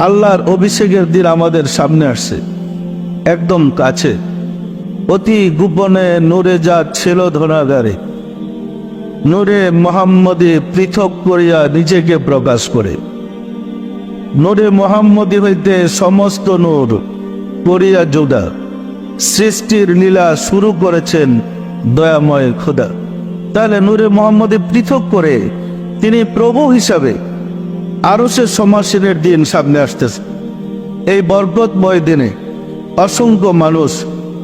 আল্লাহর অভিষেকের দিন আমাদের সামনে আসছে, একদম কাছে। অতি গোপনে নূরে যা ছিল ধনাগারে, নূরে মোহাম্মদী পৃথক করিয়া নিজেকে প্রকাশ করে। নূরে মোহাম্মদী হইতে সমস্ত নূর করিয়া জুদা, সৃষ্টির লীলা শুরু করেছেন দয়াময় খোদা। তাহলে নূরে মোহাম্মদী পৃথক করে তিনি প্রভু হিসাবে আরশের সমাসীনের দিন সামনে আসতেছে। এই বরকতময় দিনে অসংখ্য মানুষ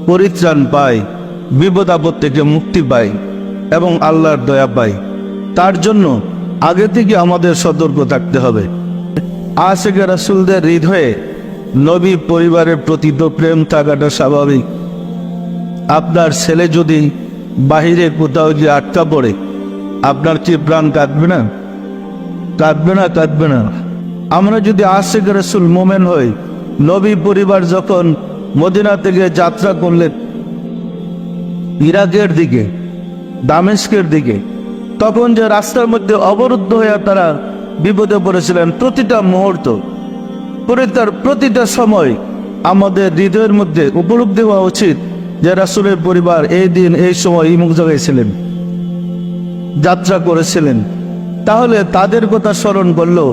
পরিত্রাণ পায়, বিপদ আপদ থেকে মুক্তি পায় এবং আল্লাহর দয়া পায়। তার জন্য আগে থেকে আমাদের সতর্ক থাকতে হবে। আশিকে রাসূলদের হৃদয়ে নবী পরিবারের প্রতি তো প্রেম থাকাটা স্বাভাবিক। আপনার ছেলে যদি বাহিরে কোথাও গিয়ে আটকা পড়ে, আপনার কি প্রাণ কাঁদবে না? কাঁদবে না? কাঁদবে না? আমরা যদি আশিকে রাসূল মোমেন হই, নবী পরিবার যখন মদিনা থেকে যাত্রা করলেন ইরাকের দিকে, দামেস্কের দিকে, তখন যে রাস্তার মধ্যে অবরুদ্ধ হয়ে তারা বিপদে পড়েছিলেন, প্রতিটা মুহূর্ত, প্রতিটা সময় আমাদের হৃদয়ের মধ্যে উপলব্ধি হওয়া উচিত যে রাসূলের পরিবার এই দিন এই সময় এই মুখ জায়গায় ছিলেন, যাত্রা করেছিলেন। তাহলে তাদের কথা স্মরণ করলো,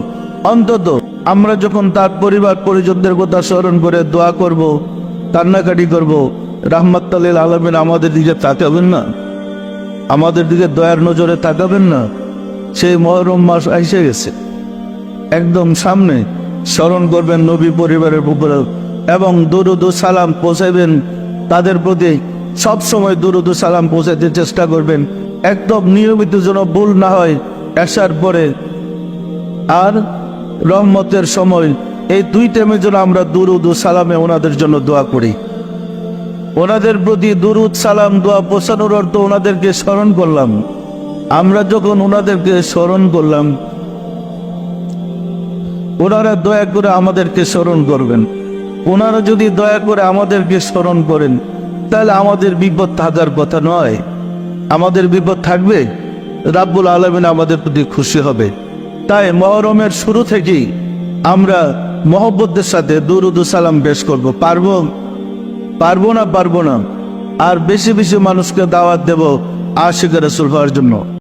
অন্তত আমরা যখন তার পরিবার পরিজনদের কথা স্মরণ করে দোয়া করব, কান্নাকাটি করব, রাহমাতুল লিল আলামিন আমাদের দিকে তাকাবেন না? আমাদের দিকে দয়ার নজরে তাকাবেন না? সেই মুহররম মাস এসে গেছে, একদম সামনে। স্মরণ করবেন নবী পরিবারের উপরে এবং দুরুদ ও সালাম পৌঁছাবেন তাদের প্রতি। সব সময় দুরুদ ও সালাম পৌঁছাতে চেষ্টা করবেন, একদম নিয়মিত যেন ভুল না হয়। আসার পরে আর রহমতের সময় এই দুই টাইমে যেন আমরা দুরুদ ও সালামে ওনাদের জন্য দোয়া করি। ওনাদের প্রতি দুরুদ সালাম দোয়া পৌঁছানোর অর্থ ওনাদেরকে স্মরণ করলাম। আমরা যখন ওনাদেরকে স্মরণ করলাম, ওনারা দয়া করে আমাদেরকে স্মরণ করবেন। ওনারা যদি দয়া করে আমাদেরকে স্মরণ করেন, তাহলে আমাদের বিপদ থাকার কথা নয়। আমাদের বিপদ থাকবে, রাব্বুল আলামিন আমাদের প্রতি খুশি হবে। তাই মুহররমের শুরু থেকেই আমরা মহব্বতের সাথে দুরুদ ও সালাম পেশ করব। পারবো না আর বেশি বেশি মানুষকে দাওয়াত দেব আশিকে রাসূল হওয়ার জন্য।